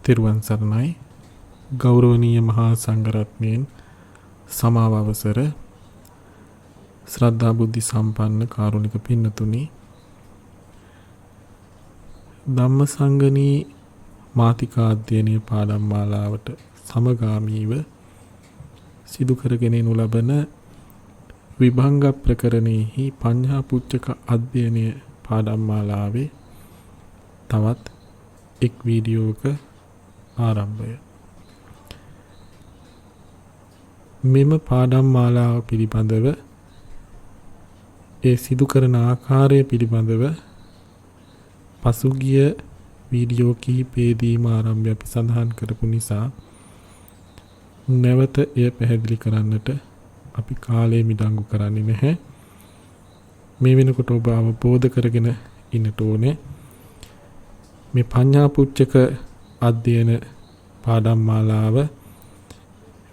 තෙරුවන් සරණයි. ගෞරවනීය මහා සංඝරත්නයන් සමාව අවසර ශ්‍රද්ධා බුද්ධ සම්පන්න කාරුණික පින්නතුනි, ධම්මසංගණී මාතිකා අධ්‍යයනීය පාඩම් මාලාවට සමගාමීව සිදු කරගෙන යනු ලබන විභංග ප්‍රකරණෙහි පඤ්ඤා පුච්චක අධ්‍යයනීය පාඩම් මාලාවේ තවත් එක් වීඩියෝක ආරම්භය. මෙම පාඩම් මාලාව පිළිබඳව ඒ සිදු කරන ආකාරය පිළිබඳව පසුගිය වීඩියෝ කිහිපයේදීම ආරම්භය අපි සඳහන් කරපු නිසා නැවත එය පැහැදිලි කරන්නට අපි කාලය මිඩංගු කරන්නේ නැහැ. මේ වෙනකොට ඔබ අවබෝධ කරගෙන ඉන්නට ඕනේ මේ පඤ්ඤා පුච්චක අධ්‍යයන පාඩම් මාලාව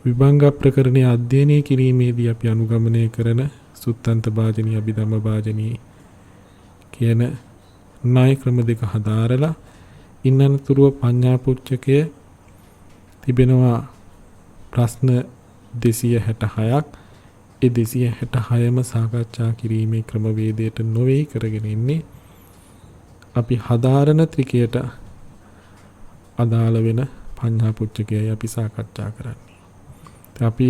විභංග ප්‍රකරණයේ අධ්‍යයනය කිරීමේදී අපි අනුගමනය කරන සුත්තන්ත භාජනී අභිධම්ම භාජනී කියන ණය ක්‍රම දෙක හදාරලා ඉන්නතුරුව පඤ්ඤා පුච්චකයේ තිබෙනවා ප්‍රශ්න 266ක්. ඒ 266ම සාකච්ඡා කිරීමේ ක්‍රමවේදයට නොවේ කරගෙන ඉන්නේ. අපි හදාරන ත්‍රිකයට අදාළ වෙන පඤ්ඤා පුච්චකයයි අපි සාකච්ඡා කරන්නේ. අපි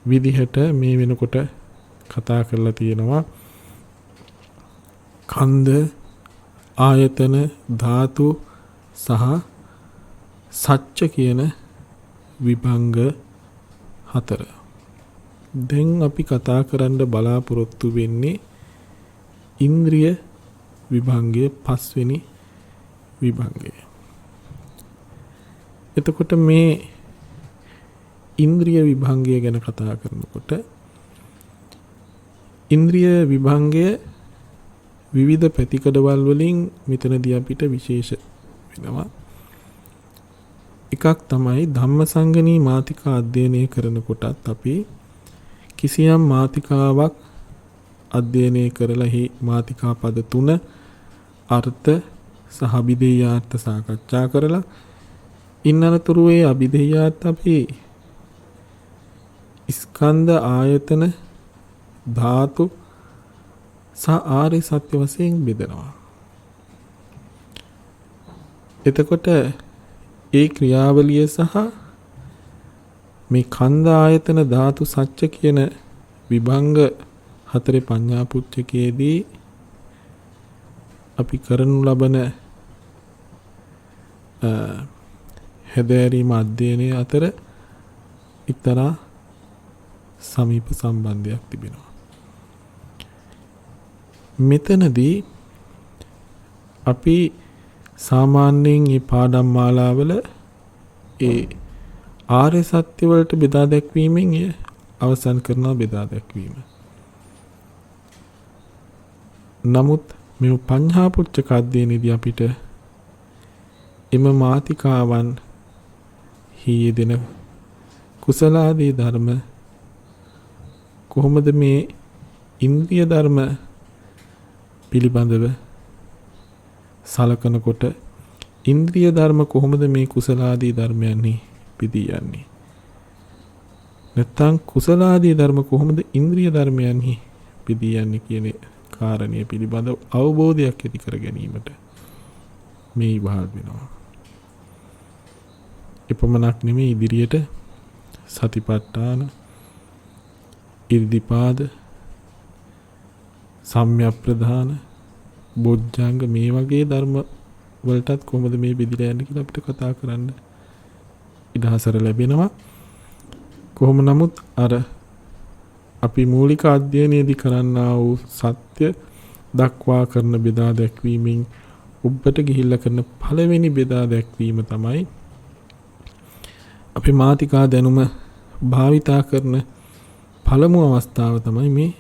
විදිහට මේ වෙනකොට කතා කරලා තියෙනවා කන්ද, ආයතන, ධාතු සහ සච්ච කියන විභංග හතර. දැන් අපි කතා කරන්න බලාපොරොත්තු වෙන්නේ ඉන්ද්‍රිය විභංගයේ පස්වෙනි විභංගය. එතකොට මේ ඉන්ද්‍රිය විභංගය ගැන කතා කරනකොට ඉන්ද්‍රිය විභංගය විවිධ පැතිකඩවල් වලින් මෙතනදී අපිට විශේෂ වෙනවා. එකක් තමයි ධම්මසංගණී මාතිකා අධ්‍යයනය කරනකොටත් අපි කිසියම් මාතිකාවක් අධ්‍යයනය කරලා හි මාතිකා පද 3 අර්ථ සහ අභිධේයාර්ථ සාකච්ඡා කරලා ඉන්නතුරු ඒ අභිධේයාර්ථ අපි ස්කන්ධ, ආයතන, ධාතු සහ ආර්ය සත්‍ය වශයෙන් බෙදනවා. එතකොට ඒ ක්‍රියාවලිය සහ මේ කන්ද, ආයතන, ධාතු, සත්‍ය කියන විභංග හතරේ පඤ්ඤා පුච්චකයේදී අපි කරනු ලබන හැදෑරීම අධ්‍යයනය අතර එක්තරා සමීප සම්බන්ධයක් තිබෙනවා. මෙතනදී අපි සාමාන්‍යයෙන් මේ පාඩම් මාලාවල ඒ ආර්ය සත්‍ය වලට බෙදා දැක්වීමෙන් එය අවසන් කරනවා බෙදා දැක්වීම. නමුත් මේ පඤ්ඤා පුච්චක අධ්‍යයනයේදී අපිට එම මාතිකාවන් හීදෙන කුසලාදී ධර්ම කොහොමද මේ ඉන්ද්‍රිය ධර්ම පිළිබඳව සලකනකොට ඉන්ද්‍රිය ධර්ම කොහොමද මේ කුසලාදී ධර්මයන්හි පිදී යන්නේ? නැත්නම් කුසලාදී ධර්ම කොහොමද ඉන්ද්‍රිය ධර්මයන්හි පිදී යන්නේ කියන කාරණය පිළිබඳව අවබෝධයක් ඇති කර ගැනීමට මේ විභාග වෙනවා. එපමණක් නෙමෙයි ඉදිරියට සතිපට්ඨාන, ඉර්ධිපාද, සම්‍යක් ප්‍රධාන, බොජ්ජංග මේ වගේ ධර්ම වලටත් කොහොමද මේ බෙදලා යන්නේ කියලා අපිට කතා කරන්න ඉඩහසර ලැබෙනවා. කොහොම නමුත් අර අපි මූලික අධ්‍යයනයේදී කරන්නා වූ සත්‍ය දක්වා කරන බෙදා දැක්වීමෙන් ඔබට ගිහිල්ලා කරන පළවෙනි බෙදා දැක්වීම තමයි අපි මාතිකා දැනුම භාවිතා කරන පළමු අවස්ථාව තමයි මේ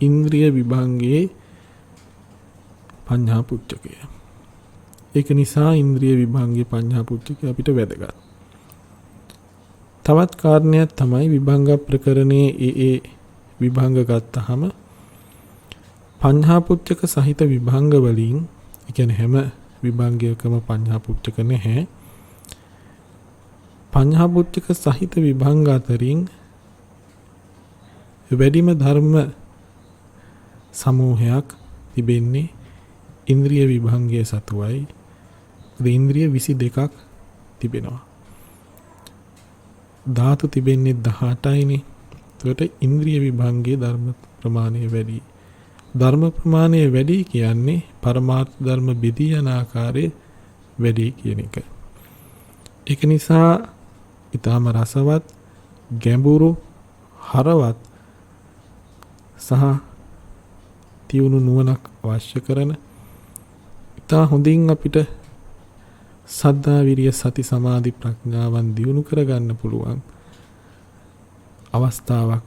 ඉන්ද්‍රිය විභංගයේ පඤ්ඤා පුච්චකය. ඒක නිසා ඉන්ද්‍රිය විභංගයේ පඤ්ඤා පුච්චකය අපිට වැදගත්. තවත් කාරණයක් තමයි විභංග ප්‍රකරණයේ ඒ විභංග ගත්තහම පඤ්ඤා පුච්චක සහිත විභංග වලින්, ඒ කියන්නේ හැම විභංගයකම පඤ්ඤා පුච්චක නැහැ. පඤ්ඤා පුච්චක සහිත විභංග අතරින් වැඩිම ධර්ම සමූහයක් තිබෙන්නේ ඉන්ද්‍රිය විභංගයේ සතුවයි. ඉන්ද්‍රිය 22ක් තිබෙනවා. ධාතු තිබෙන්නේ 18යිනේ. ඒකට ඉන්ද්‍රිය විභංගයේ ධර්ම ප්‍රමාණය වැඩි. ධර්ම ප්‍රමාණය වැඩි කියන්නේ පරමාර්ථ ධර්ම බෙදී යන ආකාරයේ වැඩි කියන එක. ඒක නිසා ඊටම රසවත්, ගැඹුරු, හරවත් සහ තියුණු නුවණක් අවශ්‍ය කරන ඉතා හොඳින් අපිට සද්ධා විරිය සති සමාධි ප්‍රඥාවන් දියුණු කරගන්න පුළුවන් අවස්ථාවක්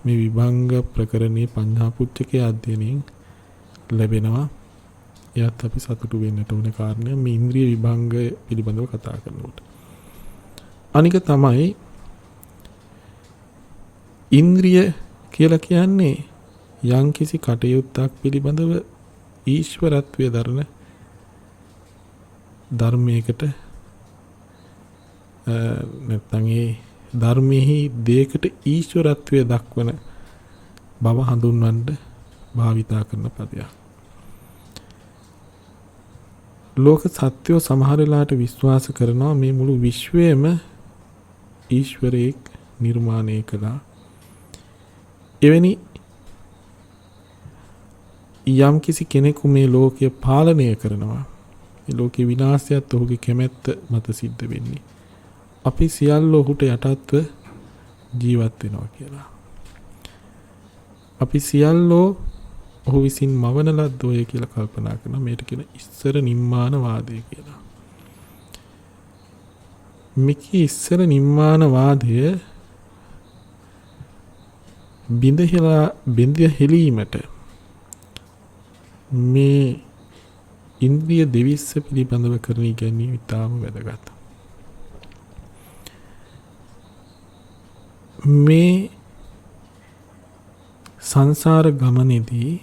මේ විභංග ප්‍රකරණයේ පඤ්ඤා පුච්චකයේ අධ්‍යයනයෙන් ලැබෙනවා. එයත් අපි සතුටු වෙන්නට ඕන කාරණය මේ ඉන්ද්‍රිය විභංගය පිළිබඳව කතා කරනකොට. අනික තමයි ඉන්ද්‍රිය කියලා කියන්නේ යම්කිසි කටයුත්තක් පිළිබඳව ඊශ්වරත්වයේ දරන ධර්මයකට නැත්නම් ඒ ධර්මෙහි දෙයකට ඊශ්වරත්වයේ දක්වන බව හඳුන්වන්න භාවිතා කරන පදයක්. ලෝක සත්‍යෝ සමහර වෙලාවට විශ්වාස කරනවා මේ මුළු විශ්වයම ඊශ්වරයෙක් නිර්මාණය කළා. එවැනි යම් කිසි කෙනෙකු මේ ලෝකය පාලනය කරනවා. මේ ලෝකේ විනාශයත් ඔහුගේ කැමැත්ත මත සිද්ධ වෙන්නේ. අපි සියල්ල ඔහුට යටත්ව ජීවත් වෙනවා කියලා. අපි සියල්ලෝ ඔහු විසින් මවන ලද්දෝය කියලා කල්පනා කරනවා. මේකට කියන ඉස්සර නිම්මාන වාදය කියලා. මේකේ ඉස්සර නිම්මාන වාදය බිඳ හෙලීමට මේ ඉන්ද්‍රිය දෙවිස්ස පිළිබඳව කරන ඉගැන්වීම ඉතාම වැදගත්. මේ සංසාර ගමනේදී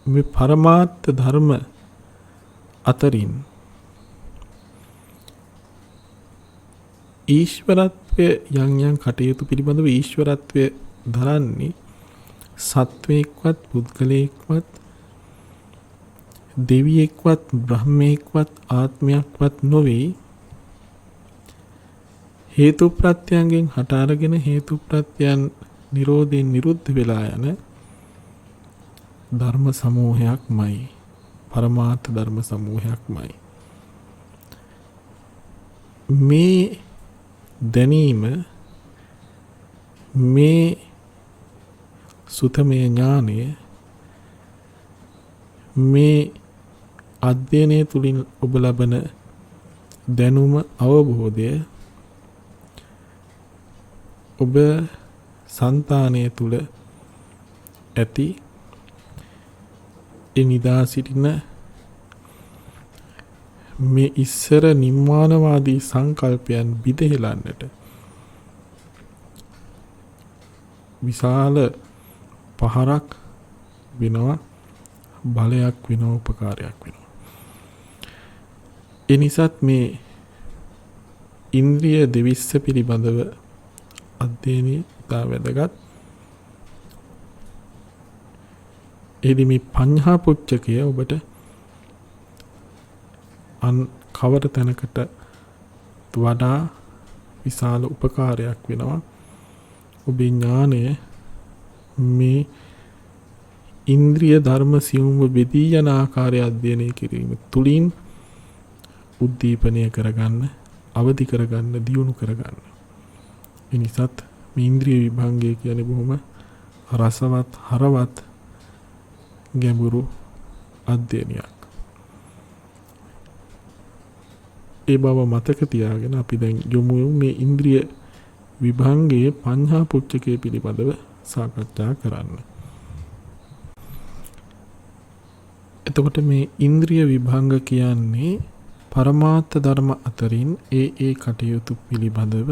මේ පරමාර්ථ ධර්ම අතරින් ඊශ්වරත්වය යම් කටයුතු පිළිබඳව ඊශ්වරත්වය දරන්නේ සත්වයෙක්වත් පුද්ගලයෙක්වත් දෙවියෙක්වත් බ්‍රහ්මයෙක්වත් ආත්මයක්වත් නොවේ. හේතු ප්‍රත්‍යයෙන් හට අරගෙන හේතු ප්‍රත්‍යයන් නිරෝධයෙන් නිරුද්ධ වෙලා යන ධර්ම සමූහයක්මයි. පරමාර්ථ ධර්ම සමූහයක්මයි. මේ දැනීම මේ සුතමේ ඥානය මේ අධ්‍යයනය තුළින් ඔබ ලබන දැනුම අවබෝධය ඔබ సంతානය තුළ ඇති එනිදා සිටින මේ ඉස්සර නිර්මාණවාදී සංකල්පයන් බිඳහෙලන්නට විශාල පහරක් වෙනවා, බලයක් වෙනවා, උපකාරයක් වෙනවා. එනිසාත් මේ ඉන්ද්‍රිය දෙවිස්ස පිළිබඳව අධ්‍යයනය ඉතා වැදගත්. එහිදී මේ පඤ්ඤා පුච්චකය ඔබට කවර තැනකට වඩා විශාල උපකාරයක් වෙනවා. ඔබේ ඥානය මේ ඉන්ද්‍රිය ධර්ම සියුම්ව බෙදී යන ආකාරය අධ්‍යයනය කිරීම තුළින් උද්දීපනය කරගන්න, අවදි කරගන්න, දියුණු කරගන්න. එනිසාත් මේ ඉන්ද්‍රිය විභංගය කියන්නේ බොහොම රසවත්, හරවත්, ගැඹුරු අධ්‍යයනයක්. ඒ බව මතක තියාගෙන අපි දැන් යමු මේ ඉන්ද්‍රිය විභංගයේ පඤ්ඤා පුච්චකය පිළිබඳව සාකච්ඡා කරන්න. එතකොට මේ ඉන්ද්‍රිය විභංග කියන්නේ පරමාර්ථ ධර්ම අතරින් ඒ කටයුතු පිළිබඳව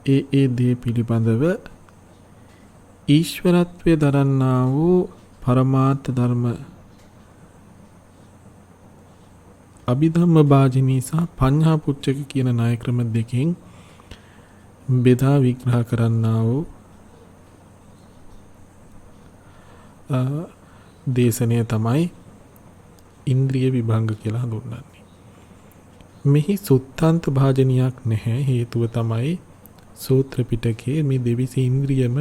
ඒ දේ පිළිබඳව ඊශ්වරත්වයේ දරන්නා වූ පරමාර්ථ ධර්ම අභිධම්ම භාජනී සහ පඤ්ඤා පුච්චක කියන ණය ක්‍රම දෙකෙන් බෙදා විග්‍රහ කරන්නා වූ දේශනය තමයි ඉන්ද්‍රිය විභංග කියලා හඳුන්වන්නේ. මෙහි සුත්තන්ත භාජනයක් නැහැ. හේතුව තමයි සූත්‍ර පිටකයේ මේ දෙවිසි ඉන්ද්‍රියම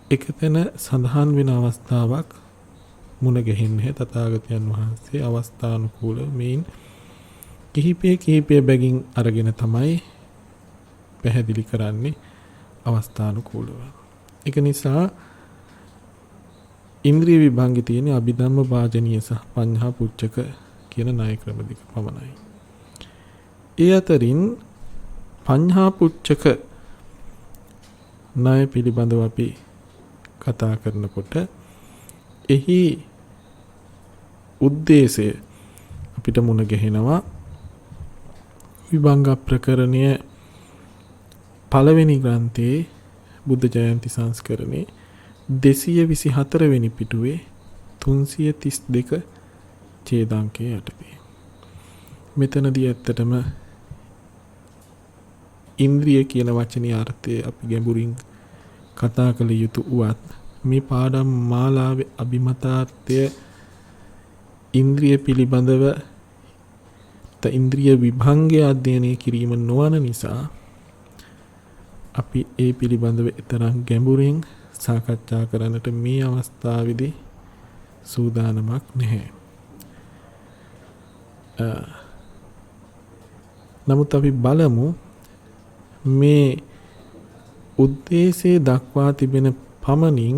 එකතැන සඳහන් වෙන අවස්ථාවක් මුණ ගැහෙන්නේ තථාගතයන් වහන්සේ අවස්ථානුකූල මේන් කිහිපය බැගින් අරගෙන තමයි පැහැදිලි කරන්නේ අවස්ථානුකූලව. ඒක නිසා ඉන්ද්‍රිය විභංගේ තියෙන අභිධම්ම වාජනීය සහ පඤ්ඤා පුච්චක කියන ණය ක්‍රම දෙක පමණයි. ඒ අතරින් පඤ්ඤා පුච්චක ණය පිළිබඳව අපි කතා කරනකොට එහි උද්දේශය අපිට මුණ ගැහෙනවා. විභංග ප්‍රකරණය පළවෙනි ග්‍රන්ථයේ බුද්ධ ජයන්ති සංස්කරණේ 224 වෙනි පිටුවේ 332 ඡේදාංකයේ යටතේ. මෙතනදී ඇත්තටම ඉන්ද්‍රිය කියන වචනේ අර්ථය අපි ගැඹුරින් කතා කළ යුතු උවත් මේ පාඩම් මාලාවේ අභිමතාර්ථය ඉන්ද්‍රිය පිළිබඳව ඉන්ද්‍රිය විභංගය අධ්‍යයනය කිරීම නොවන නිසා අපි ඒ පිළිබඳව තරම් ගැඹුරින් සාකච්ඡා කරන්නට මේ අවස්ථාවේදී සූදානමක් නැහැ. නමුත් අපි බලමු මේ උද්දේශයේ දක්වා තිබෙන පමණින්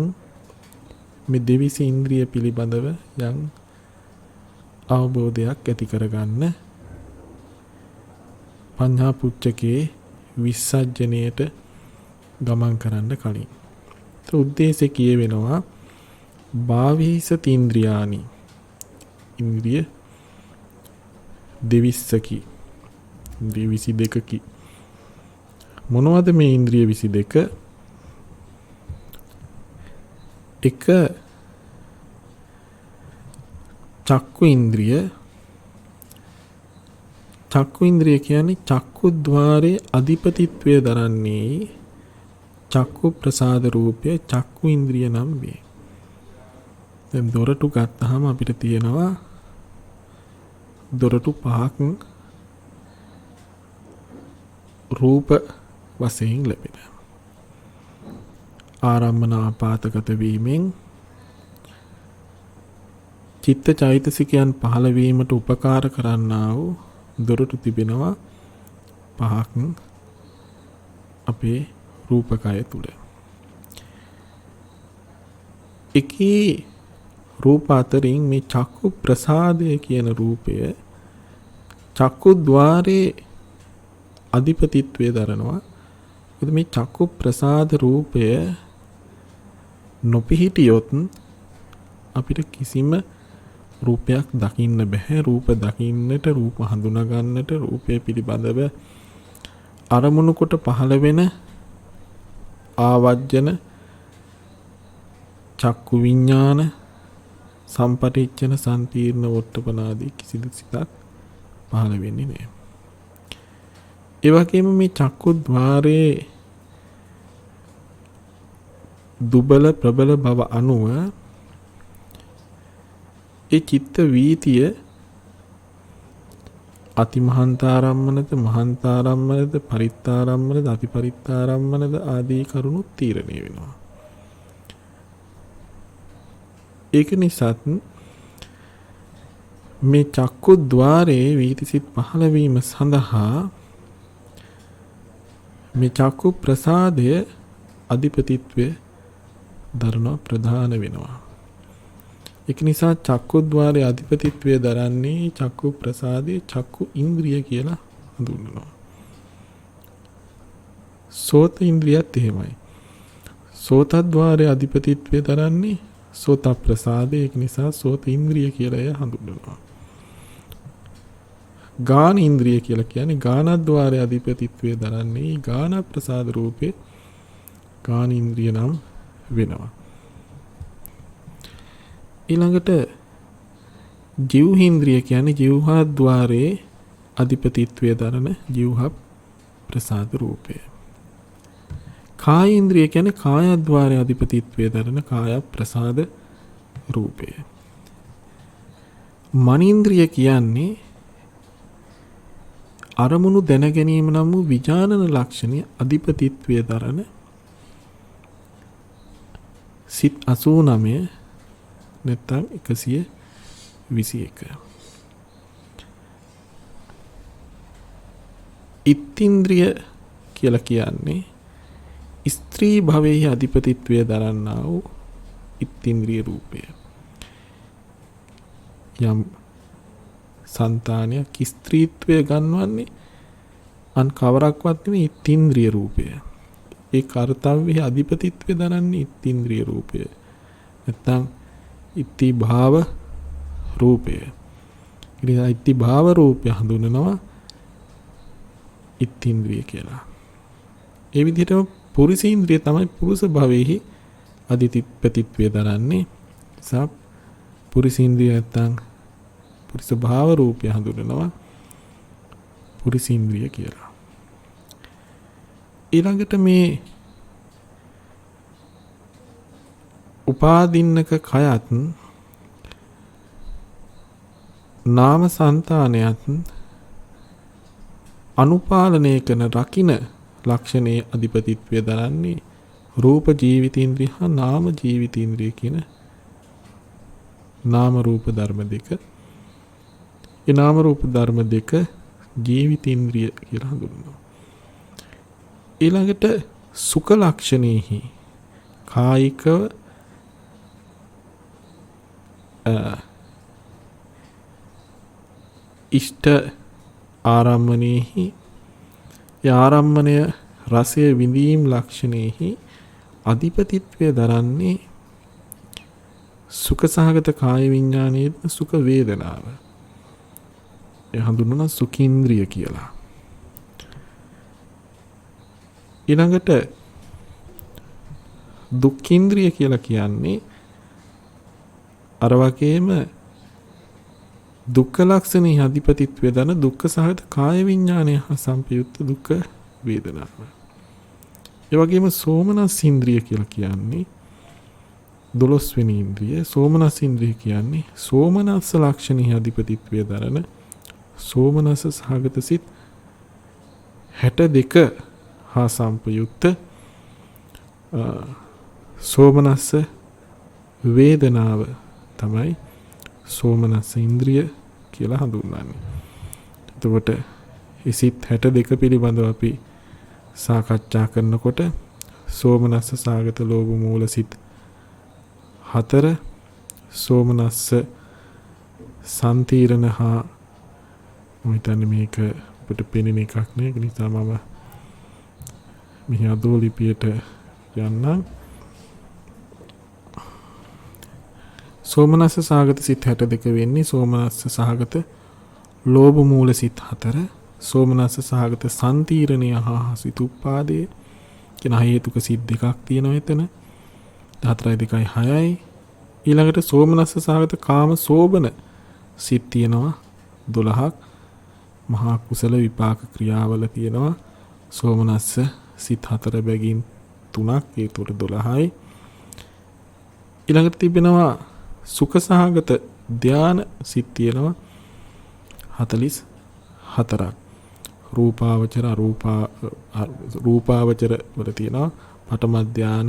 මේ දෙවිසි ඉන්ද්‍රිය පිළිබඳව යම් අවබෝධයක් ඇති කරගන්න පඤ්ඤා පුච්චකේ විසර්ජනයට ගමන් කරන්න කලින් උද්දේශය කියවෙනවා භාවීසත ඉන්ද්‍රියානි ඉන්ද්‍රිය දෙවිස්සකි ඉන්ද්‍රිය 22කි. මොනවද මේ ඉන්ද්‍රිය 22? එක චක්කු ඉන්ද්‍රිය. චක්කු ඉන්ද්‍රිය කියන්නේ චක්කුද්්වාරයේ අධිපතිත්වය දරන්නේ චක්කු ප්‍රසාද රූපය චක්කු ඉන්ද්‍රිය නම් වේ. දැන් දොරටු ගත්තාම අපිට තියෙනවා දොරටු පහක් රූප වශයෙන් ලැබෙන. ආරම්මන ආපාතගත වීමෙන් චිත්ත චෛතසිකයන් පහළ වීමට උපකාර කරන්නා වූ දොරටු තිබෙනවා පහක් අපේ රූපකය තුල. එකී රූප අතරින් මේ චක්කු ප්‍රසාදය කියන රූපය චක්කුද්්වාරයේ අධිපතිත්වය දරනවා. මේ චක්කු ප්‍රසාද රූපය නොපිහිටියොත් අපිට කිසිම රූපයක් දකින්න බෑ. රූප දකින්නට, රූප හඳුනා ගන්නට, රූපය පිළිබඳව අරමුණු කොට පහළ වෙන ආවජ්ජන චක්කු විඥාන සම්පටිච්ඡන සම්පීර්ණ වොට්ටපනාදී කිසිදු සිතක් පහළ වෙන්නේ නෑ. ඒ වගේම මේ චක්කුද්්වාරයේ දුබල ප්‍රබල බව අනුව ඒ චිත්ත වීතිය අතිමහන්තාරම්මනද මහන්තාරම්මනද පරිත්තාරම්මනද අතිපරිත්තාරම්මනද ආදී කරුණු තීරණය වෙනවා. ඒක නිසාත් මේ චක්කුද්්වාරයේ වීතිසිත පහළ වීම සඳහා මේ චක්කු ප්‍රසාදය අධිපතිත්වය දරන ප්‍රධාන වෙනවා. ඒක නිසා චක්කුද්්වාරයේ අධිපතිත්වය දරන්නේ චක්කු ප්‍රසාදයේ චක්කු ඉන්ද්‍රිය කියලා හඳුන්වනවා. සෝත ඉන්ද්‍රියත් එහෙමයි. සෝතද්්වාරයේ අධිපතිත්වය දරන්නේ සෝත ප්‍රසාදය. ඒක නිසා සෝත ඉන්ද්‍රිය කියලා එය හඳුන්වනවා. ගාන ඉන්ද්‍රිය කියලා කියන්නේ ගානද්්වාරයේ අධිපතිත්වය දරන්නේ ගාන ප්‍රසාද රූපේ ගාන ඉන්ද්‍රිය නම් වෙනවා. ඊළඟට ජීවහින්ද්‍රිය කියන්නේ ජීවහා ద్వාරයේ අධිපතිත්වය දරන ජීවහා ප්‍රසාද රූපය. කායේන්ද්‍රිය කියන්නේ කායද්්වාරයේ අධිපතිත්වය දරන කාය ප්‍රසාද රූපය. මනීන්ද්‍රිය කියන්නේ අරමුණු දැන ගැනීම නම් වූ විඥානන ලක්ෂණය අධිපතිත්වය දරන සිත් 89 නැත්නම් 121. ඉත්ත්‍ින්ද්‍රිය කියලා කියන්නේ ස්ත්‍රී භවයේ අධිපතිත්වය දරන්නා වූ ඉත්ත්‍ින්ද්‍රිය රූපය. යම් సంతානයක් ස්ත්‍රීත්වය ගන්නවන්නේ අන් කවරක්වත් නෙමෙයි ඉත්ත්‍ින්ද්‍රිය රූපය. ඒ කාර්යයේ අධිපතිත්වය දරන්නේ ඉත්ත්‍ින්ද්‍රිය රූපය. නැත්නම් ඉත්ති භාව රූපය. ඉතින් ඉත්ති භාව රූපය හඳුන්වනවා ඉත්ත්‍ින්ද්‍රිය කියලා. ඒ විදිහටම පුරුෂේන්ද්‍රිය තමයි පුරුෂ භවයේ අධිපතිත්වය දරන්නේ. සබ් පුරුෂේන්ද්‍රිය නැත්නම් පුරුෂ භාව රූපය හඳුන්වනවා පුරුෂේන්ද්‍රිය කියලා. ඊළඟට මේ උපාදින්නක කයත් නාම సంతානයත් අනුපාලනය කරන රකින්න ලක්ෂණයේ අධිපතිත්වය දරන්නේ රූප ජීවිතේන්ද්‍රිය හා නාම ජීවිතේන්ද්‍රිය කියන නාම රූප ධර්ම දෙක. ඒ නාම රූප ධර්ම දෙක ජීවිතේන්ද්‍රිය කියලා හඳුන්වනවා. ඊළඟට සුඛ ලක්ෂණෙහි කායිකව ඉෂ්ඨ ආරම්මණයෙහි ආරම්මණය රසය විඳීම් ලක්ෂණෙහි අධිපතිත්වය දරන්නේ සුඛ සහගත කාය විඥානයේ සුඛ වේදනාව. ඒ හඳුන්වන සුඛීන්ද්‍රිය කියලා. ඊළඟට දුක්ඛීන්ද්‍රිය කියලා කියන්නේ අර වගේම දුක්ඛ ලක්ෂණෙහි අධිපතිත්වය දරන දුක්ඛ සහගත කාය විඥානය හා සම්පයුක්ත දුක්ඛ වේදනාව. ඒ වගේම සෝමනස් ඉන්ද්‍රිය කියලා කියන්නේ 12 වෙනි ඉන්ද්‍රිය. සෝමනස් ඉන්ද්‍රිය කියන්නේ සෝමනස්ස ලක්ෂණෙහි අධිපතිත්වය දරන සෝමනස්ස සහගත සිත් 62 හා සම්පයුක්ත සෝමනස්ස වේදනාව තමයි සෝමනස්ස ඉන්ද්‍රිය කියලා හඳුන්වන්නේ. එතකොට ඒ සිත් 62 පිළිබඳව අපි සාකච්ඡා කරනකොට සෝමනස්ස සාගත ලෝභ මූල සිත් 4 සෝමනස්ස සම්තිරණ හා මම හිතන්නේ මේක අපිට පෙනෙන එකක් නේ. ඒ නිසා මම මෙහි අදෝ ලිපියට යන්නම්. සෝමනස්ස සාගත සිත් 62 වෙන්නේ සෝමනස්ස සහගත ලෝභ මූල සිත් 4 සෝමනස්ස සහගත සම්තිරණය හා සිත උපාදේ කියන හේතුක සිත් දෙකක් තියෙනවා එතන. 4යි 2යි 6යි. ඊළඟට සෝමනස්ස සහගත කාම සෝබන සිත් තියෙනවා 12ක්. මහා කුසල විපාක ක්‍රියාවල තියෙනවා සෝමනස්ස සිත් 4 බැගින් 3ක් ඒකට 12යි. ඊළඟට තිබෙනවා සුඛ සහගත ධාන සිත් තියෙනවා 44ක්. රූපාවචර රූපාවචර වල තියෙනවා පඨම ධාන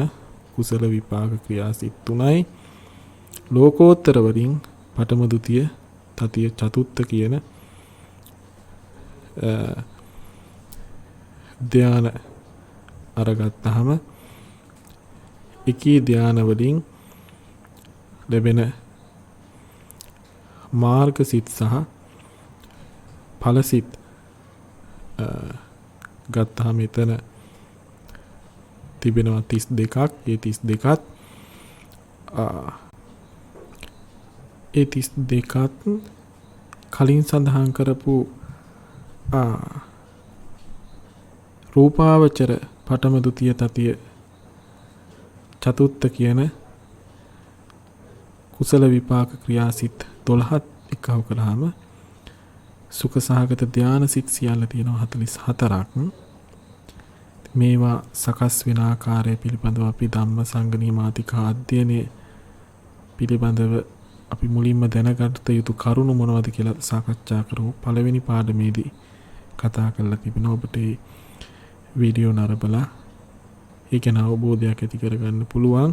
කුසල විපාක ක්‍රියා සිත් 3යි. ලෝකෝත්තර වලින් පඨම ဒုတိ ය තතිය චතුත්ථ කියන ධාන අරගත්තාම එකී ධාන වලින් ලැබෙන මාර්ග සිත් සහ ඵල සිත් ගත්තාම එතන තිබෙනවා 32ක්. ඒ 32ත් ඒ 32ත් කලින් සඳහන් කරපු රූපාවචර පඨම ဒုတိ ය තතිය චතුත්ථ කියන කුසල විපාක ක්‍රියාසිත 12ත් එකව කළාම සුඛ සහගත ධාන සිත් සියල්ල තියෙනවා 44ක්. මේවා සකස් වෙන ආකාරය පිළිබඳව අපි ධම්ම සංගණී මාතිකා අධ්‍යයනයේ පිළිබඳව අපි මුලින්ම දැනගත යුතු කරුණු මොනවද කියලා සාකච්ඡා කරමු. පළවෙනි පාඩමේදී කතා කරලා තිබෙනවා. ඔබට මේ වීඩියෝ නරඹලා ඒ ගැන අවබෝධයක් ඇති කරගන්න පුළුවන්.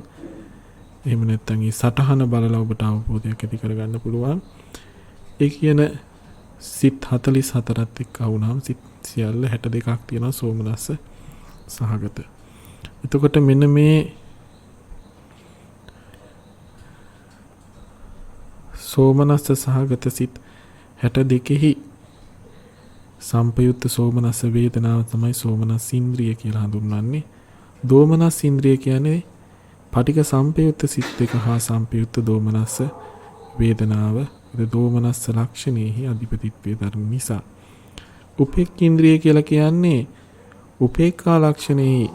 එහෙම නැත්නම් මේ සටහන බලලා ඔබට අවබෝධයක් ඇති කරගන්න පුළුවන්. ඒ කියන සිත් 44ත් එක්ක වුණාම සිත් සියල්ල 62ක් තියෙනවා සෝමනස්ස සහගත. එතකොට මෙන්න මේ සෝමනස්ස සහගත සිත් 62හි සම්පයුක්ත සෝමනස්ස වේදනාව තමයි සෝමනස් ඉන්ද්‍රිය කියලා හඳුන්වන්නේ. දෝමනස් ඉන්ද්‍රිය කියන්නේ පටික සම්පයුක්ත සිත් දෙක හා සම්පයුක්ත දෝමනස්ස වේදනාව. දෝමනස්ස ලක්ෂණයෙහි අධිපතිත්වයේ ධර්ම නිසා. උපේක්ඛ ඉන්ද්‍රිය කියලා කියන්නේ උපේක්ඛා ලක්ෂණයෙහි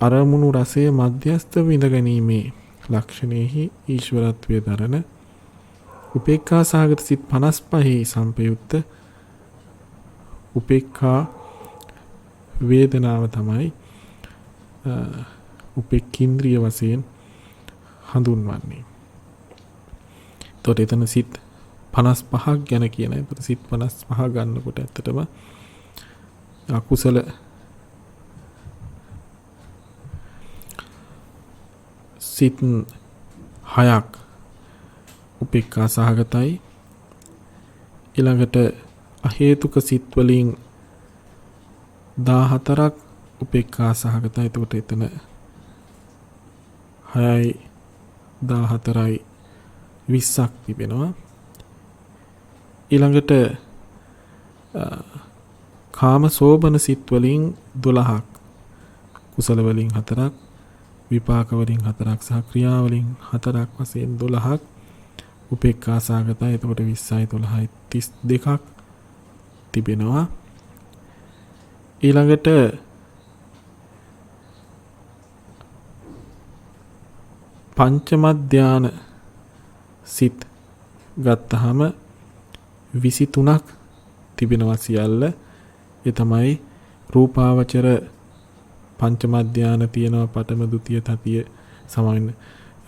අරමුණු රසය මධ්‍යස්ථ විඳ ගැනීමේ ලක්ෂණයෙහි ඊශ්වරත්වයේ දරන උපේක්ඛා සහගත සිත් 55හි සම්පයුක්ත උපේක්ඛා වේදනාව තමයි උපේක්ඛේන්ද්‍රිය වශයෙන් හඳුන්වන්නේ. එතකොට එතන සිත් 55ක් ගැන කියන. එතකොට සිත් 55 ගන්නකොට ඇත්තටම අකුසල සිත් 6ක් උපේක්ඛා සහගතයි. ඊළඟට අහේතුක සිත් වලින් 14ක් උපේක්ඛා සහගතයි. එතකොට එතන 6යි 14යි 20ක් තිබෙනවා. ඊළඟට කාම සෝබන සිත් වලින් 12ක් කුසල වලින් 4ක් විපාක වලින් 4ක් සහ ක්‍රියා වලින් 4ක් වශයෙන් 12ක් උපේක්ඛා සහගතයි. එතකොට 20යි 12යි 32ක් තිබෙනවා. ඊළඟට පංචම ධාන සිත් ගත්තහම 23ක් තිබෙනවා සියල්ල. ඒ තමයි රූපාවචර පංචම ධාන තියෙනවා. පඨම ද්විතීය තතිය සමාන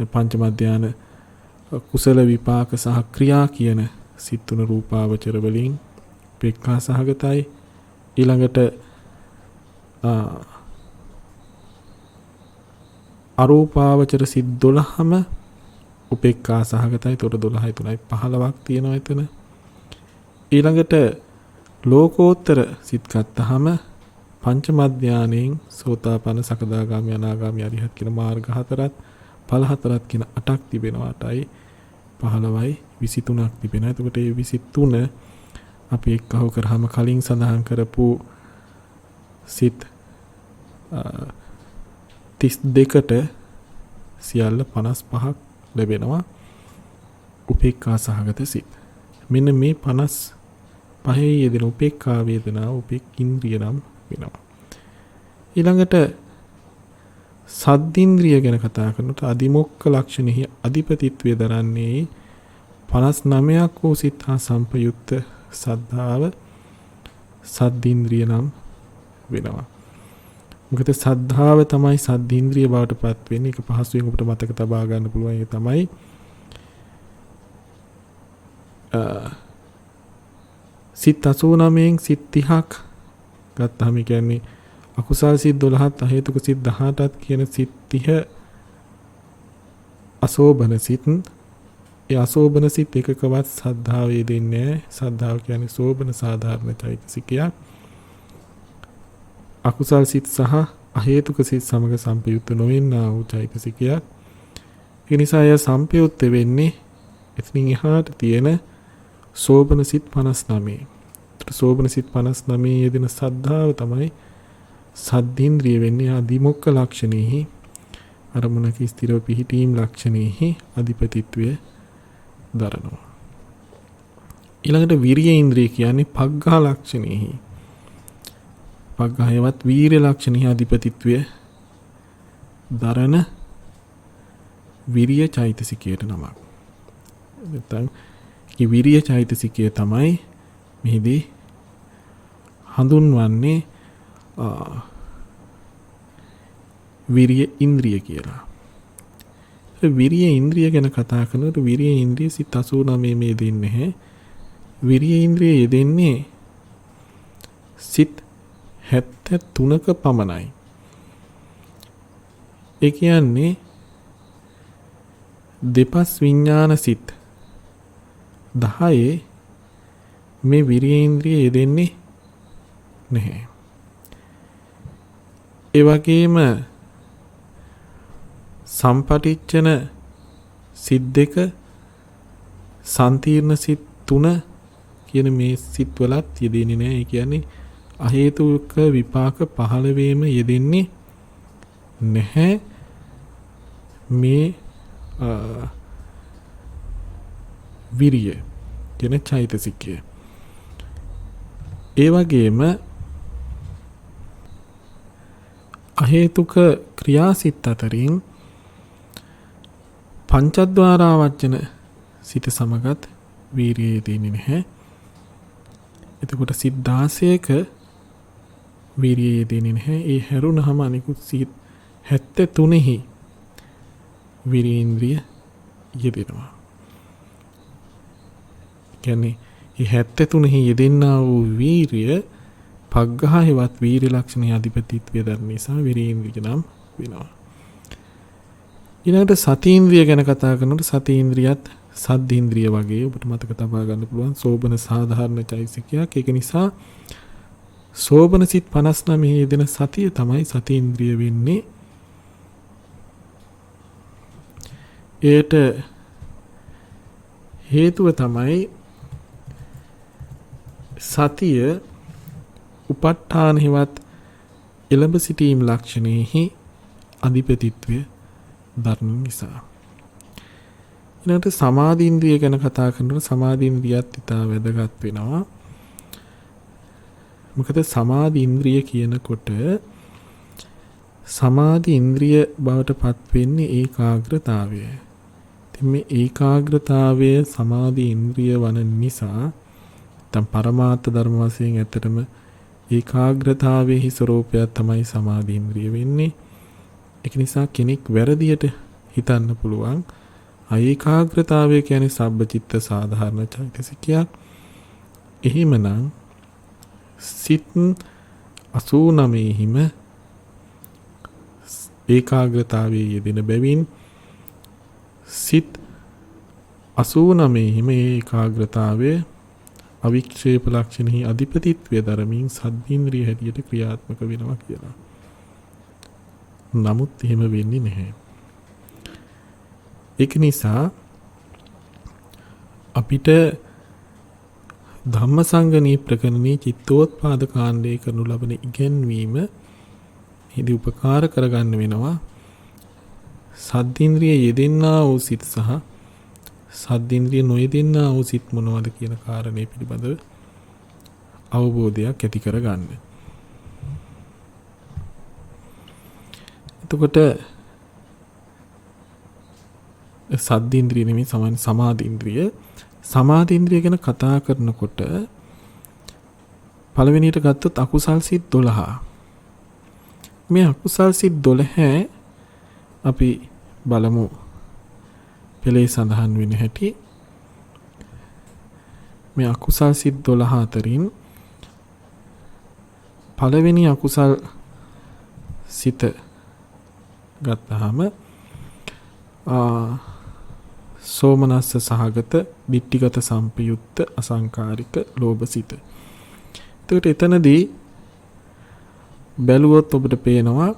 පංචම ධාන කුසල විපාක සහ ක්‍රියා කියන සිත් තුන රූපාවචර වලින් උපේක්ඛා සහගතයි. ඊළඟට අරූපාවචර සිත් 12ම උපේක්ඛා සහගතයි. ඒතකොට 12යි 3යි 15ක් තියෙනවා එතන. ඊළඟට ලෝකෝත්තර සිත් ගත්තාම පංචම ධානයෙන් සෝතාපන්න සකදාගාමි අනාගාමි අරිහත් කියන මාර්ග 4ත් ඵල 4ත් කියන 8ක් තිබෙනවා. 8යි 15යි 23ක් තිබෙනවා. එතකොට මේ 23 අපි එක්කව කරාම කලින් සඳහන් කරපු සිත් 32ට සියල්ල 55ක් ලැබෙනවා උපේක්ඛා සහගත සිත්. මෙන්න මේ 55 යෙදෙන උපේක්ඛා වේදනාව උපේක්ඛින්ද්‍රිය නම් වෙනවා. ඊළඟට සද්දින්ද්‍රිය ගැන කතා කරනකොට අදිමොක්ඛ ලක්ෂණෙහි අධිපතිත්වයේ දරන්නේ 59ක් වූ සිත් හා සම්පයුක්ත සද්ධාව සද්දින්ද්‍රිය නම් වෙනවා. මොකද සද්ධාව තමයි සද්දින්ද්‍රිය බවට පත් වෙන්නේ. ඒක පහසුවෙන් ඔබට මතක තබා ගන්න පුළුවන්. ඒ තමයි සිත් 89න් සිත් 30ක් ගත්තාම කියන්නේ අකුසල් සිත් 12ත් අහේතුක සිත් 18ත් කියන සිත් 30 අසෝබන සිත්. ඒ අසෝබන සිත් එකකවත් සද්ධාවේ දෙන්නේ නැහැ. සද්ධාව කියන්නේ සෝබන සාධාරණ චෛතසිකයක්. අකුසල් සිත් සහ අහේතුක සිත් සමග සම්පයුක්ත නොවෙන්නා වූ චෛතසිකයක්. ඒ නිසා එය සම්පයුක්ත වෙන්නේ එතනින් එහාට තියෙන සෝබන සිත් 59. සෝබන සිත් 59 යෙදෙන සද්ධාව තමයි සද්දින්ද්‍රිය වෙන්නේ. අදිමොක්ඛ ලක්ෂණෙහි අරමුණක ස්ථිරව පිහිටීම් ලක්ෂණෙහි අධිපතිත්වය දරනවා. ඊළඟට විරිය ඉන්ද්‍රිය කියන්නේ පග්ඝා ලක්ෂණෙහි පග්ඝායවත් වීර්ය ලක්ෂණෙහි අධිපතිත්වය දරන විරිය චෛතසිකයට නමක්. නැත්නම් විරිය චෛතසිකය තමයි මෙහිදී හඳුන්වන්නේ විරිය ඉන්ද්‍රිය කියලා. විරිය ඉන්ද්‍රිය ගැන කතා කරනකොට විරිය ඉන්ද්‍රිය සිත් 89 මේ දෙන්නේ නැහැ. විරිය ඉන්ද්‍රිය යෙදෙන්නේ සිත් 73ක පමණයි. ඒ කියන්නේ දෙපස් විඥාන සිත් 10 මේ විරිය ඉන්ද්‍රිය යෙදෙන්නේ නැහැ. ඒ වගේම සම්පටිච්ඡන සිත් 2 සම්තිර්ණ සිත් 3 කියන මේ සිත් වලත් යෙදෙන්නේ නැහැ. ඒ කියන්නේ අහේතුක විපාක 15ෙම යෙදෙන්නේ නැහැ මේ විරිය කියන චෛතසිකය. ඒ වගේම අහේතුක ක්‍රියාසිත අතරින් පංචද්වාරාවචන සිත සමගත් වීරිය දෙන්නේ නැහැ. එතකොට සිත් 16ක වීරිය දෙන්නේ නැහැ. ඒ හැරුණාම අනිකුත් සිත් 73හි විරීන්ද්‍රිය යෙදෙනවා. කියන්නේ මේ 73හි යෙදෙන්නා වූ වීරිය පග්ඝහ හෙවත් වීර්ය ලක්ෂණයේ අධිපතිත්වය දරන නිසා විරීන්ද්‍රිය නම් වෙනවා. ඊළඟට සතීන්ද්‍රිය ගැන කතා කරනකොට සතීන්ද්‍රියත් සද්දීන්ද්‍රිය වගේ ඔබට මතක තබා ගන්න පුළුවන් සෝබන සාධාරණ චෛතසිකයක්. ඒක නිසා සෝබන සිත් 59 යෙදෙන සතිය තමයි සතීන්ද්‍රිය වෙන්නේ. ඒට හේතුව තමයි සතිය උප ဋ ාණ හෙවත් එළඹ සිටීම් ලක්ෂණෙහි අධිපතිත්වය දරන නිසා. ඊළඟට සමාධීන්ද්‍රිය ගැන කතා කරනකොට සමාධීන්ද්‍රියත් ඉතා වැදගත් වෙනවා. මොකද සමාධි ඉන්ද්‍රිය කියනකොට සමාධි ඉන්ද්‍රිය බවට පත් වෙන්නේ ඒකාග්‍රතාවය. ඉතින් මේ ඒකාග්‍රතාවය සමාධි ඉන්ද්‍රිය වන නිසා තම පරමාර්ථ ධර්ම වශයෙන් ඇත්තටම ඒකාග්‍රතාවයේ ස්වરૂපයක් තමයි සමාධි ඉන්ද්‍රිය වෙන්නේ. ඒක නිසා කෙනෙක් වැරදියට හිතන්න පුළුවන් ඒකාග්‍රතාවය කියන්නේ සබ්බචිත්ත සාධාරණ චෛතසිකයක්. එහෙමනම් සිත් 89 හිම ඒකාග්‍රතාවයේ යෙදෙන බැවින් සිත් 89 හිම ඒකාග්‍රතාවය අවික්ෂේප ලක්ෂණෙහි අධිපතිත්වය දරමින් සද්දීන්ද්‍රිය හැටියට ක්‍රියාත්මක වෙනවා කියලා. නමුත් එහෙම වෙන්නේ නැහැ. ඒක නිසා අපිට ධම්මසංගණී ප්‍රකරණී චිත්තෝත්පාද කාණ්ඩයේ කරනු ලබන ඉගැන්වීම හිදී උපකාර කරගන්න වෙනවා. සද්දීන්ද්‍රිය යෙදෙන්නා වූ සිත් සහ සද්දීන්ද්‍රිය නොයෙදෙන්නා වූ සිත් මොනවද කියන කාරණේ පිළිබඳව අවබෝධයක් ඇති කරගන්න. එතකොට සද්දීන්ද්‍රිය නෙමෙයි සමාධීන්ද්‍රිය. සමාධීන්ද්‍රිය ගැන කතා කරනකොට පළවෙනියට ගත්තොත් අකුසල් සිත් 12. මේ අකුසල් සිත් 12 අපි බලමු පෙළේ සඳහන් වෙන හැටි. මේ අකුසල් සිත් 12 අතරින් පළවෙනි අකුසල් සිත ගත්තාම සෝමනස්ස සහගත දිට්ඨිගත සම්පයුක්ත අසංකාරික ලෝභ සිත. එතකොට එතනදී බැලුවොත් ඔබට පේනවා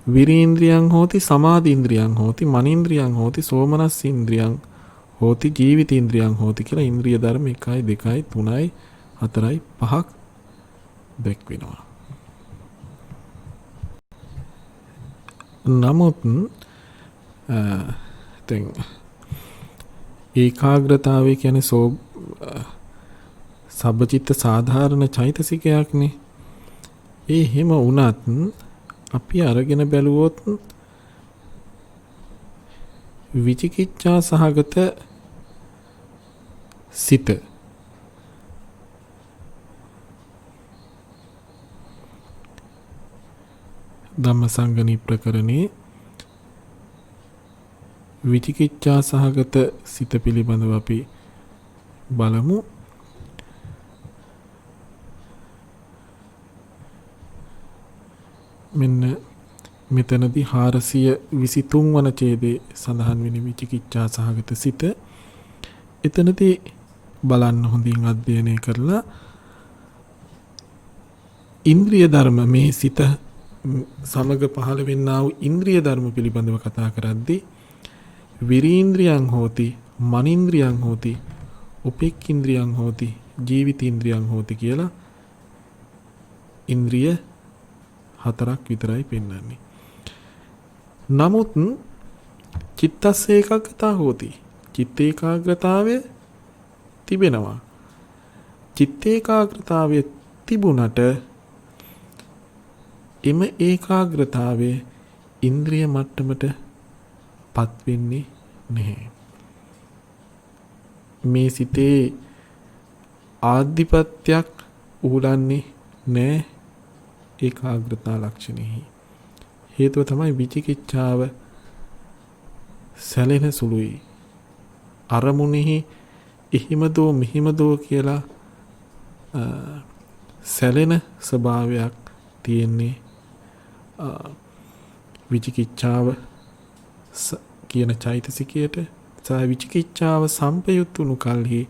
විරීන්ද්‍රියං හෝති සමාධීන්ද්‍රියං හෝති මනීන්ද්‍රියං හෝති සෝමනස්ස ඉන්ද්‍රියං හෝති ජීවිතේන්ද්‍රියං හෝති කියලා ඉන්ද්‍රිය ධර්ම 1 2 3 4 5ක් දැක්වෙනවා. නමුත් දැන් ඒකාග්‍රතාවය කියන්නේ සබ්බචිත්ත සාධාරණ චෛතසිකයක්නේ. ඒ හිම වුණත් අපි අරගෙන බැලුවොත් විචිකිච්ඡා සහගත සිත ධම්මසංගණී ප්‍රකරණේ විචිකිච්ඡා සහගත සිත පිළිබඳව අපි බලමු. මෙන්න මෙතනදී 423 වන ඡේදයේ සඳහන් වෙන විචිකිච්ඡා සහගත සිත. එතනදී බලන්න හොඳින් අධ්‍යයනය කරලා ඉන්ද්‍රිය ධර්ම මේ සිත සමග පහළ වෙන්නා වූ ඉන්ද්‍රිය ධර්ම පිළිබඳව කතා කරද්දී විරීන්ද්‍රියං හෝති මනින්ද්‍රියං හෝති උපේක්ඛින්ද්‍රියං හෝති ජීවිතේන්ද්‍රියං හෝති කියලා ඉන්ද්‍රිය 4ක් විතරයි පෙන්වන්නේ. නමුත් චිත්තස්ස ඒකාග්‍රතා හෝති. චිත්ත ඒකාග්‍රතාවය තිබෙනවා. චිත්ත ඒකාග්‍රතාවය තිබුණට එම ඒකාග්‍රතාවය ඉන්ද්‍රිය මට්ටමට පත් වෙන්නේ නැහැ. මේ සිතේ ආධිපත්‍යයක් උහුලන්නේ නැහැ ඒකාග්‍රතා ලක්ෂණෙහි. හේතුව තමයි විචිකිච්ඡාව සැලෙන සුළුයි. අරමුණෙහි එහිමදෝ මෙහිමදෝ කියලා සැලෙන ස්වභාවයක් තියෙන්නේ විචිකිච්ඡාව කියන චෛතසිකයට. විචිකිච්ඡාව සම්පයුත් වුණු කල්හි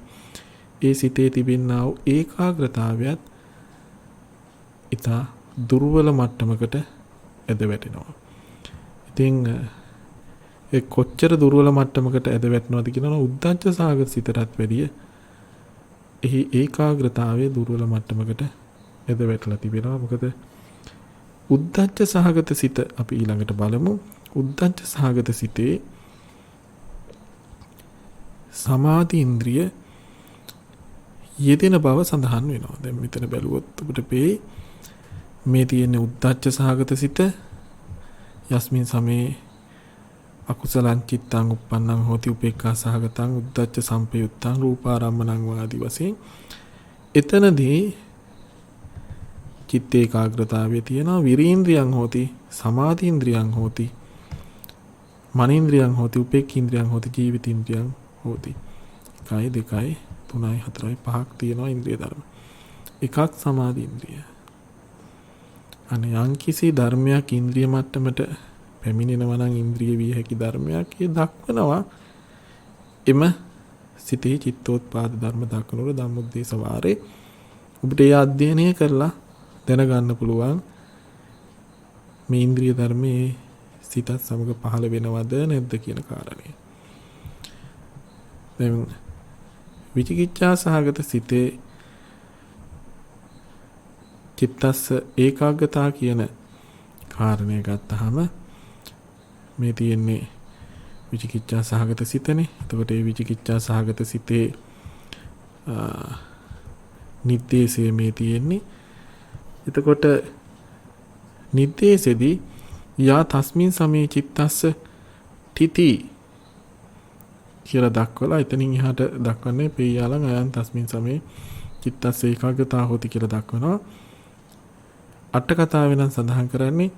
ඒ සිතේ තිබෙනා වූ ඒකාග්‍රතාවයත් ඉතා දුර්වල මට්ටමකට ඇද වැටෙනවා. ඉතින් ඒ කොච්චර දුර්වල මට්ටමකට ඇද වැටෙනවද කියනවා උද්ධච්ච සහගත සිතටත් වැඩිය එහි ඒකාග්‍රතාවයේ දුර්වල මට්ටමකට ඇද වැටලා තිබෙනවා. මොකද උද්ධච්ච සහගත සිත අපි ඊළඟට බලමු. උද්ධච්ච සහගත සිතේ සමාධි ඉන්ද්‍රිය යෙදෙන බව සඳහන් වෙනවා. දැන් මෙතන බැලුවොත් ඔබට පෙයි මේ තියෙන උද්ධච්ච සහගත සිත යස්මින් සමේ අකුසලං චිත්තං උප්පන්නං හෝති උපේක්ඛා සහගතං උද්ධච්ච සම්පයුත්තං රූපාරම්මණං වාදී වශයෙන් එතනදී චිත්ත ඒකාග්‍රතාවය තියෙනවා. විරීන්ද්‍රියං හෝති සමාධීන්ද්‍රියං හෝති මනීන්ද්‍රියං හෝති උපේක්ඛීන්ද්‍රියං හෝති ජීවිතීන්ද්‍රියං හෝති. 1 2 3 4 5ක් තියෙනවා ඉන්ද්‍රිය ධර්ම. එකක් සමාධීන්ද්‍රිය. අනේ යම්කිසි ධර්මයක් ඉන්ද්‍රිය මට්ටමට පැමිණෙනවා නම් ඉන්ද්‍රිය විය හැකි ධර්මයක් ඒ දක්වනවා. එම සිතේ චිත්තෝත්පාද ධර්ම දක්වනවල ධම්මොද්දේශ වාරේ ඔබට ඒ අධ්‍යයනය කරලා දැනගන්න පුළුවන් මේ ඉන්ද්‍රිය ධර්මයේ සිතත් සමග පහළ වෙනවද නැද්ද කියන කාරණය. දැන් විචිකිච්ඡා සහගත සිතේ චිත්තස්ස ඒකාග්‍රතා කියන කාරණය ගත්තාම මේ තියෙන්නේ විචිකිච්ඡා සහගත සිතනේ. එතකොට මේ විචිකිච්ඡා සහගත සිතේ නිද්දේශය මේ තියෙන්නේ. එතකොට නිද්දේශෙදී යා තස්මින් සමේ චිත්තස්ස තිති කියලා දක්වලා එතනින් එහාට දක්වන්නේ පේයාලං අයන් තස්මින් සමේ චිත්තස්ස ඒකාග්‍රතා හොති කියලා දක්වනවා. අට කතාවේ නම් සඳහන් කරන්නේ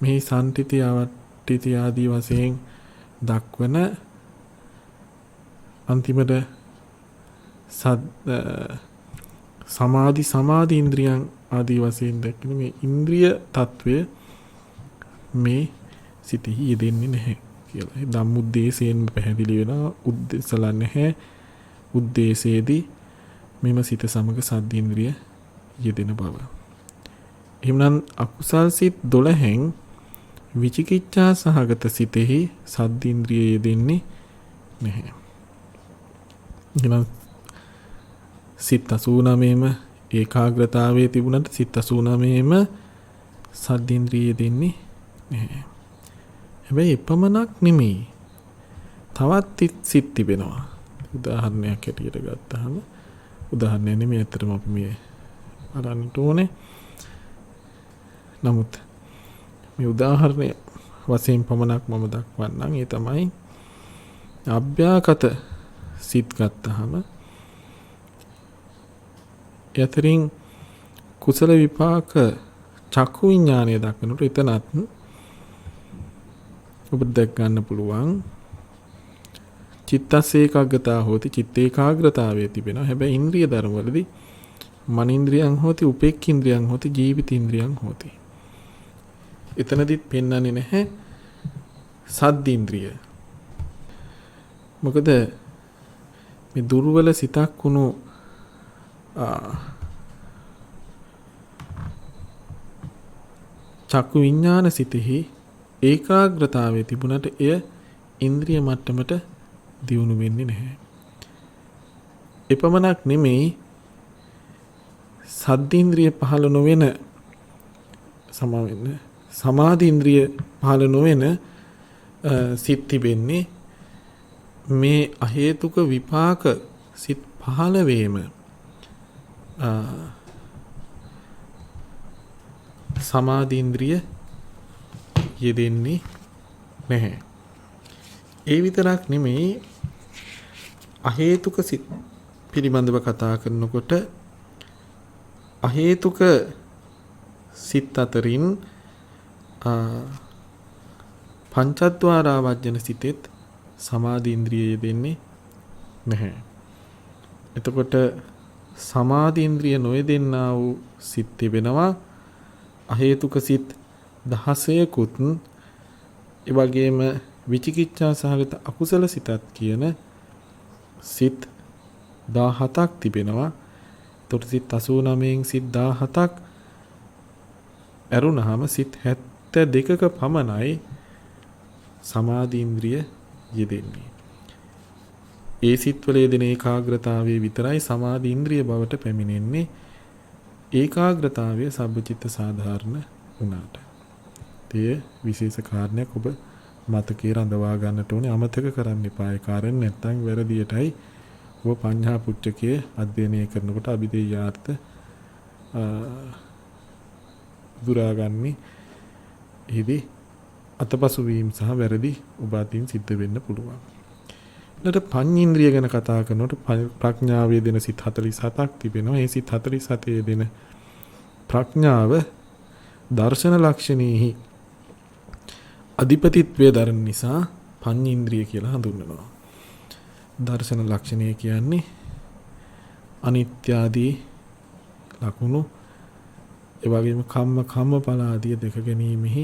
මෙහි සම්තිති අවට්ඨිති ආදී වශයෙන් දක්වන අන්තිමට සමාධි ඉන්ද්‍රියන් ආදී වශයෙන් දැක්කම මේ ඉන්ද්‍රිය తත්වය මේ සිතෙහි යෙදෙන්නේ නැහැ කියලා. ධම්මුද්දේශයෙන් පැහැදිලි වෙනවා උද්දේශල නැහැ. උද්දේශයේදී මෙම සිත සමග සද්දේන්ද්‍රිය යෙදෙන බව. එහෙනම් අකුසල් සිත් 12න් විචිකිච්ඡා සහගත සිතෙහි සද්දේන්ද්‍රිය යෙදෙන්නේ නැහැ. එහෙනම් සිත 89ම ඒකාග්‍රතාවයේ තිබුණත් සිත 89ම සද්දේන්ද්‍රිය යෙදෙන්නේ නැහැ. හැබැයි එපමණක් නෙමෙයි. තවත් සිත් තිබෙනවා. උදාහරණයක් හැටියට ගත්තාම උදාහරණයක් නෙමෙයි අතරම අපි මේ අරන්ට ඕනේ. නමුත් මේ උදාහරණය වශයෙන් පමණක් මම දක්වන්නම්. ඒ තමයි අභ්‍යාගත සිත් ගත්තහම යතරින් කුසල විපාක චක්කු විඥානය දක්වනකොට එතනත් ඔබට දැක් ගන්න පුළුවන් චිත්තස් ඒකාග්‍රතාව හොති චිත්ත ඒකාග්‍රතාවයේ තිබෙනවා. හැබැයි ඉන්ද්‍රිය ධර්ම වලදී මනින්ද්‍රියං හොති උපේක්ඛින්ද්‍රියං හොති ජීවිතින්ද්‍රියං හොති. එතනදිත් පෙන්වන්නේ නැහැ සද්දින්ද්‍රිය. මොකද මේ දුර්වල සිතක් වුණු චක්කු විඥාන සිතෙහි ඒකාග්‍රතාවයේ තිබුණට එය ඉන්ද්‍රිය මට්ටමට දියුණු වෙන්නේ නැහැ. එපමණක් නෙමෙයි සද්දේන්ද්‍රිය පහළ නොවන සමාධීන්ද්‍රිය පහළ නොවන සිත් තිබෙන්නේ මේ අහේතුක විපාක සිත් පහළ වීම සමාධීන්ද්‍රිය යෙදෙන්නේ නැහැ. ඒ විතරක් නෙමෙයි අහේතුක සිත් පිළිබඳව කතා කරනකොට අහේතුක සිත් අතරින් පංචද්වාරා වජ්ජන සිතෙත් සමාධීන්ද්‍රිය යෙදෙන්නේ නැහැ. එතකොට සමාධීන්ද්‍රිය නොයෙදෙන්නා වූ සිත් තිබෙනවා. අහේතුක සිත් 16කුත් ඒ වගේම විචිකිච්ඡා සහගත අකුසල සිතත් කියන සිත් 17ක් තිබෙනවා. එතකොට සිත් 89න් සිත් 17ක් ඇරුණාම සිත් 72ක පමණයි සමාධීන්ද්‍රිය යෙදෙන්නේ. ඒ සිත්වල යෙදෙන ඒකාග්‍රතාවයේ විතරයි සමාධීන්ද්‍රිය බවට පැමිණෙන්නේ. ඒකාග්‍රතාවය සබ්බචිත්ත සාධාරණ වුණාට. ඒ විශේෂ කාරණයක් ඔබ මතකයේ රඳවා ගන්නට ඕනේ. අමතක කරන්න එපා. ඒ කාරණේ නැත්තම් වැරදියටයි ඔබ පඤ්ඤා පුච්චකයේ අධ්‍යයනය කරනකොට අභිදේයාර්ථ දුරාගන්නේ. එහිදී අතපසු වීම සහ වැරදි ඔබ අතින් සිද්ධ වෙන්න පුළුවන්. ඊට පඤ්ඤේන්ද්‍රිය ගැන කතා කරනකොට ප්‍රඥාවේ දෙන සිත් 47ක් තිබෙනවා. ඒ සිත් 47 දෙන ප්‍රඥාව දර්ශන ලක්ෂණෙහි අධිපතිත්වයේ දරන නිසා පඤ්ඤේන්ද්‍රිය කියලා හඳුන්වනවා. දර්ශන ලක්ෂණය කියන්නේ අනිත්‍ය ආදී ලක්ෂණ ඒ වගේම කම්මඵල ආදී දෙක ගැනීමෙහි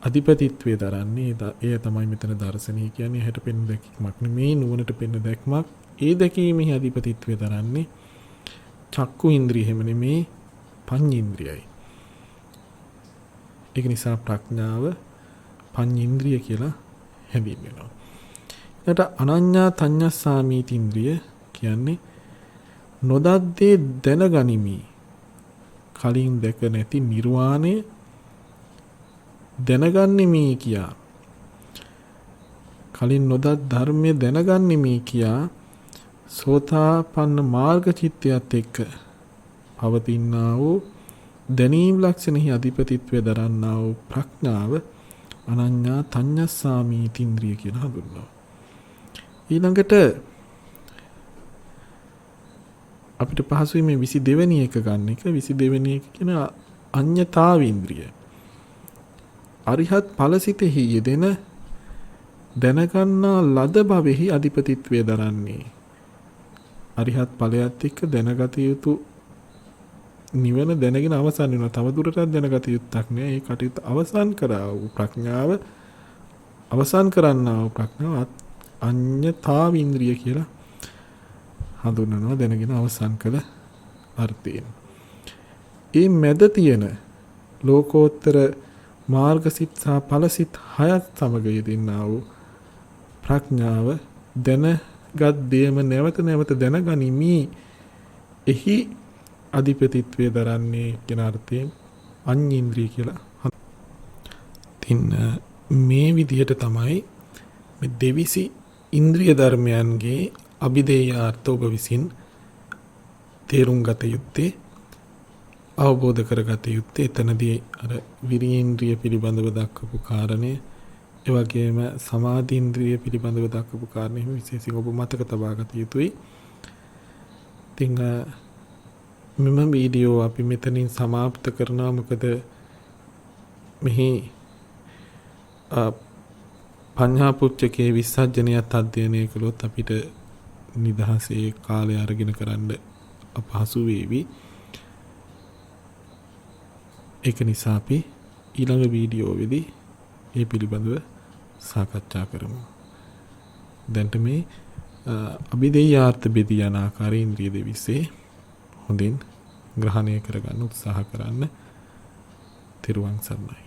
අධිපතිත්වයේ දරන්නේ. එය තමයි මෙතන දර්ශනීය කියන්නේ. හැට පෙන්න දැකීමක් නෙමෙයි, නුවණට පෙන්න දැක්මක්. ඒ දැකීමෙහි අධිපතිත්වයේ දරන්නේ චක්කු ඉන්ද්‍රිය හැම නෙමෙයි පඤ්ඤේන්ද්‍රියයි. ඒක නිසා ප්‍රඥාව පඤ්ඤේන්ද්‍රිය කියලා හැඳින්වෙනවා. ඊට අනඤ්ඤා තඤ්ඤස්සාමීති ඉන්ද්‍රිය කියන්නේ නොදද්දේ දැනගනිමි. කලින් දැක නැති නිර්වාණය දැනගන්නෙමි කියා. කලින් නොදත් ධර්මය දැනගන්නෙමි කියා සෝතාපන්න මාර්ග චිත්තයත් එක්ක පවතිනා වූ දැනීම් ලක්ෂණෙහි අධිපතිත්වය දරන්නා වූ ප්‍රඥාව අනඤ්ඤා තඤ්ඤස්සාමීති ඉන්ද්‍රිය කියලා හඳුන්වනවා. ඊළඟට අපිට පහසුයි මේ 22 වෙනි එක ගන්න එක. 22 වෙනි එක කියන අඤ්ඤතාවීන්ද්‍රිය. අරිහත් ඵලසිතෙහි යෙදෙන දැනගන්නා ලද භවෙහි අධිපතිත්වය දරන්නේ. අරිහත් ඵලයත් එක්ක දැනගත යුතු නිවන දැනගෙන අවසන් වෙනවා. තව දුරටත් දැනගත යුත්තක් නෑ. ඒ කටයුත්ත අවසන් කරා වූ ප්‍රඥාව අවසන් කරන්නා වූ ප්‍රඥාව අඤ්ඤතාවීන්ද්‍රිය කියලා හඳුන්වනවා. දැනගෙන අවසන් කළ අර්ථයෙන්. මේ මැද තියෙන ලෝකෝත්තර මාර්ගසිත සහ ඵලසිත 6ක් සමග යෙදෙනා වූ ප්‍රඥාව දැනගත් දේම නැවත නැවත දැනගනිමි. එහි අධිපතිත්වයේ දරන්නේ කියන අර්ථයෙන් අඤ්ඤේන්ද්‍රිය කියලා. තින් මේ විදිහට තමයි මේ දෙවිසි ඉන්ද්‍රිය ධර්මයන්ගේ අභිදේයාර්ථ ඔබ විසින් තේරුම් ගත යුත්තේ. අවබෝධ කරගත යුත්තේ. එතනදී අර විරියේන්ද්‍රිය පිළිබඳව දක්වපු කාරණය, ඒ වගේම සමාධීන්ද්‍රිය පිළිබඳව දක්වපු කාරණය විශේෂයෙන් ඔබ මතක තබා ගත යුතුයි. ඉතින් මෙම වීඩියෝ අපි මෙතනින් සමාප්ත කරනවා. මොකද මෙහි පඤ්ඤා පුච්චකේ විසර්ජනයත් අධ්‍යයනය කළොත් අපිට නිදහසේ කාලය අරගෙන කරන්න අපහසු වේවි. ඒක නිසා අපි ඊළඟ වීඩියෝවේදී මේ පිළිබඳව සාකච්ඡා කරමු. දැන්ට මේ අභිදේයාර්ථ බෙදී යන ආකාරය ඉන්ද්‍රිය දෙවිසේ හොඳින් ග්‍රහණය කරගන්න උත්සාහ කරන්න. තෙරුවන් සරණයි.